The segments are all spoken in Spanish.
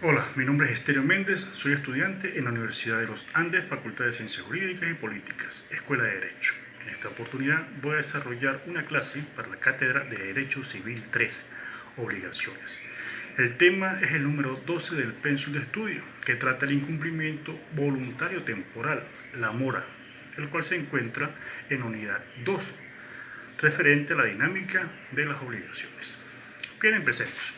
Hola, mi nombre es Esterio Méndez, soy estudiante en la Universidad de los Andes, Facultad de Ciencias Jurídicas y Políticas, Escuela de Derecho. En esta oportunidad voy a desarrollar una clase para la Cátedra de Derecho Civil 3, Obligaciones. El tema es el número 12 del pénsul de estudio, que trata el incumplimiento voluntario temporal, la mora, el cual se encuentra en unidad 2, referente a la dinámica de las obligaciones. Bien, empecemos.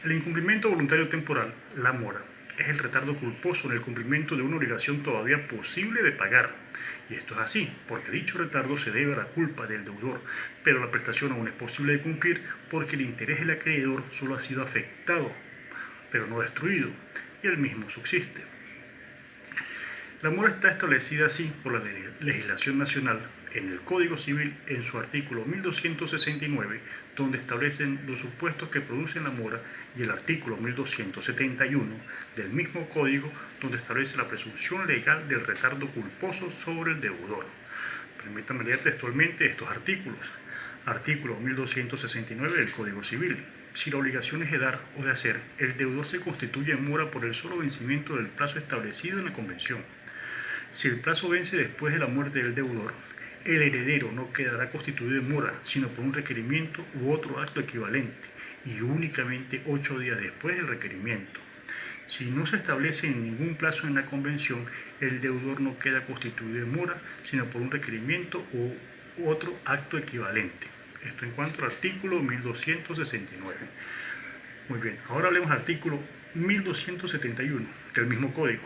El incumplimiento voluntario temporal, la mora, es el retardo culposo en el cumplimiento de una obligación todavía posible de pagar. Y esto es así, porque dicho retardo se debe a la culpa del deudor, pero la prestación aún es posible de cumplir porque el interés del acreedor solo ha sido afectado, pero no destruido, y el mismo subsiste. La mora está establecida así por la legislación nacional en el Código Civil en su artículo 1269, donde establecen los supuestos que producen la mora, y el artículo 1271 del mismo código, donde establece la presunción legal del retardo culposo sobre el deudor. Permítanme leer textualmente estos artículos. Artículo 1269 del Código Civil. Si la obligación es de dar o de hacer, el deudor se constituye en mora por el solo vencimiento del plazo establecido en la convención. Si el plazo vence después de la muerte del deudor, el heredero no quedará constituido en mora, sino por un requerimiento u otro acto equivalente, y únicamente 8 días después del requerimiento. Si no se establece en ningún plazo en la convención, el deudor no queda constituido en mora, sino por un requerimiento u otro acto equivalente. Esto en cuanto al artículo 1269. Muy bien, ahora hablemos del artículo 1271 del mismo código.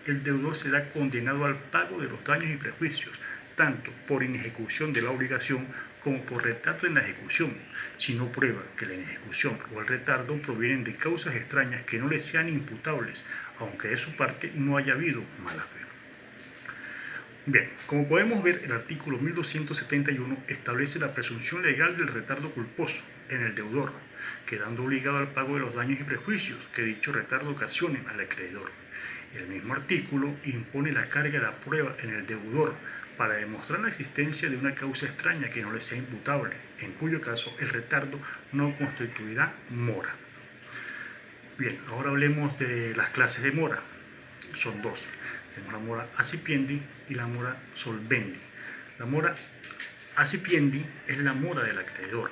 El deudor será condenado al pago de los daños y perjuicios, tanto por inejecución de la obligación como por retardo en la ejecución, si no prueba que la inejecución o el retardo provienen de causas extrañas que no le sean imputables, aunque de su parte no haya habido mala fe. Bien, como podemos ver, el artículo 1271 establece la presunción legal del retardo culposo en el deudor, quedando obligado al pago de los daños y perjuicios que dicho retardo ocasione al acreedor. El mismo artículo impone la carga de la prueba en el deudor para demostrar la existencia de una causa extraña que no le sea imputable, en cuyo caso el retardo no constituirá mora. Bien, ahora hablemos de las clases de mora. Son dos. Tenemos la mora accipiendi y la mora solvendi. La mora accipiendi es la mora del acreedor.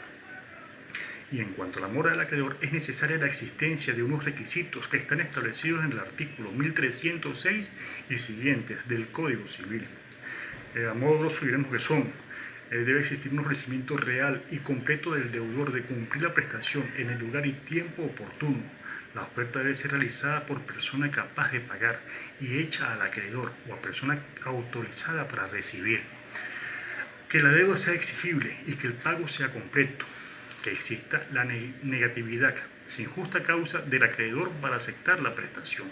Y en cuanto a la mora del acreedor, es necesaria la existencia de unos requisitos que están establecidos en el artículo 1306 y siguientes del Código Civil. A modo grosso diremos que son: debe existir un ofrecimiento real y completo del deudor de cumplir la prestación en el lugar y tiempo oportuno. La oferta debe ser realizada por persona capaz de pagar y hecha al acreedor o a persona autorizada para recibir. Que la deuda sea exigible y que el pago sea completo. Que exista la negatividad sin justa causa del acreedor para aceptar la prestación.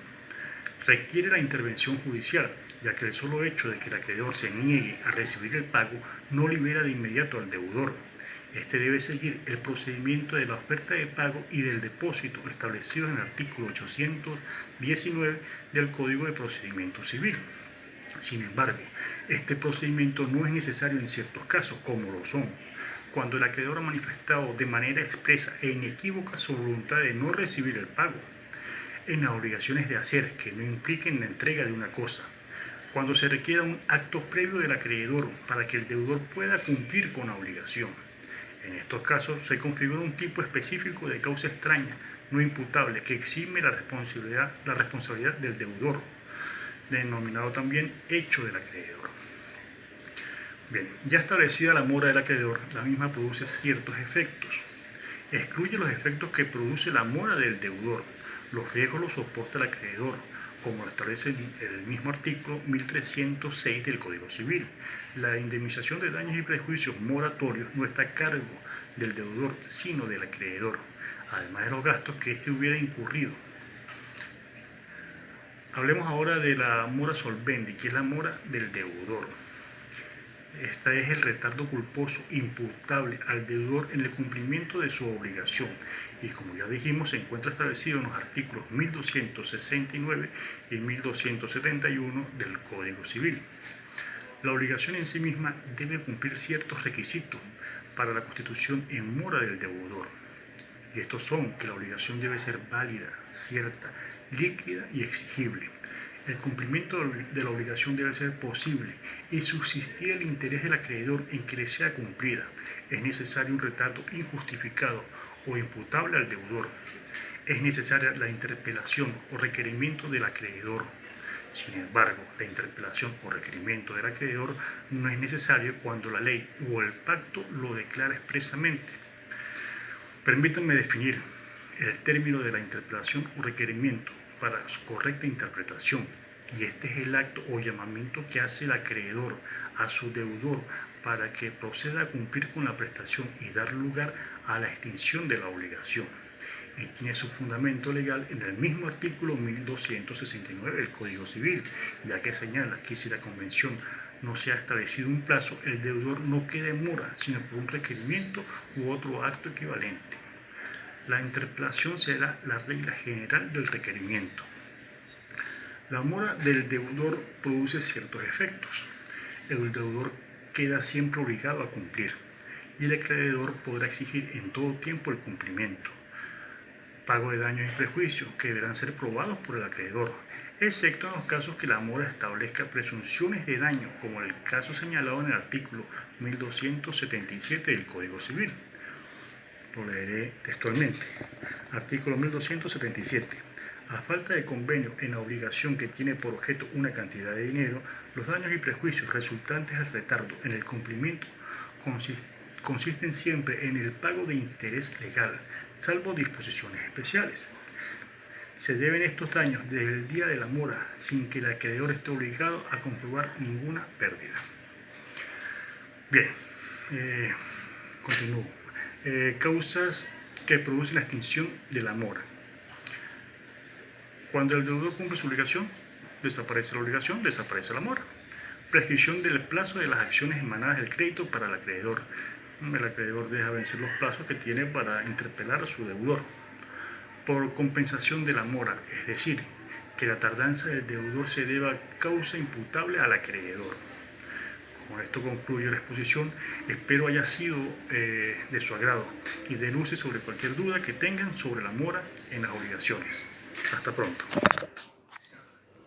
Requiere la intervención judicial, ya que el solo hecho de que el acreedor se niegue a recibir el pago no libera de inmediato al deudor. Este debe seguir el procedimiento de la oferta de pago y del depósito establecido en el artículo 819 del Código de Procedimiento Civil. Sin embargo, este procedimiento no es necesario en ciertos casos, como lo son cuando el acreedor ha manifestado de manera expresa e inequívoca su voluntad de no recibir el pago, en las obligaciones de hacer que no impliquen la entrega de una cosa, cuando se requiera un acto previo del acreedor para que el deudor pueda cumplir con la obligación. En estos casos se configura un tipo específico de causa extraña, no imputable, que exime la responsabilidad del deudor, denominado también hecho del acreedor. Bien, ya establecida la mora del acreedor, la misma produce ciertos efectos. Excluye los efectos que produce la mora del deudor. Los riesgos los soporta el acreedor, como lo establece el mismo artículo 1306 del Código Civil. La indemnización de daños y prejuicios moratorios no está a cargo del deudor, sino del acreedor, además de los gastos que éste hubiera incurrido. Hablemos ahora de la mora solvendi, que es la mora del deudor. Esta es el retardo culposo imputable al deudor en el cumplimiento de su obligación y, como ya dijimos, se encuentra establecido en los artículos 1269 y 1271 del Código Civil. La obligación en sí misma debe cumplir ciertos requisitos para la constitución en mora del deudor. Y estos son que la obligación debe ser válida, cierta, líquida y exigible. El cumplimiento de la obligación debe ser posible y subsistir el interés del acreedor en que le sea cumplida. Es necesario un retardo injustificado o imputable al deudor. Es necesaria la interpelación o requerimiento del acreedor. Sin embargo, la interpelación o requerimiento del acreedor no es necesario cuando la ley o el pacto lo declara expresamente. Permítanme definir el término de la interpelación o requerimiento para su correcta interpretación, y este es el acto o llamamiento que hace el acreedor a su deudor para que proceda a cumplir con la prestación y dar lugar a la extinción de la obligación, y tiene su fundamento legal en el mismo artículo 1269 del Código Civil, ya que señala que si la convención no se ha establecido un plazo, el deudor no queda en mora, sino por un requerimiento u otro acto equivalente. La interpelación será la regla general del requerimiento. La mora del deudor produce ciertos efectos. El deudor queda siempre obligado a cumplir y el acreedor podrá exigir en todo tiempo el cumplimiento. Pago de daños y prejuicios que deberán ser probados por el acreedor, excepto en los casos que la mora establezca presunciones de daño, como el caso señalado en el artículo 1277 del Código Civil. Lo leeré textualmente. Artículo 1277. A falta de convenio en la obligación que tiene por objeto una cantidad de dinero, los daños y prejuicios resultantes del retardo en el cumplimiento consisten siempre en el pago de interés legal, salvo disposiciones especiales. Se deben estos daños desde el día de la mora, sin que el acreedor esté obligado a comprobar ninguna pérdida. Bien, continúo. Causas que producen la extinción de la mora. Cuando el deudor cumple su obligación, desaparece la obligación, desaparece la mora. Prescripción del plazo de las acciones emanadas del crédito para el acreedor. El acreedor deja vencer los plazos que tiene para interpelar a su deudor. Por compensación de la mora, es decir, que la tardanza del deudor se deba a causa imputable al acreedor. Con esto concluyo la exposición. Espero haya sido de su agrado y de luces sobre cualquier duda que tengan sobre la mora en las obligaciones. Hasta pronto.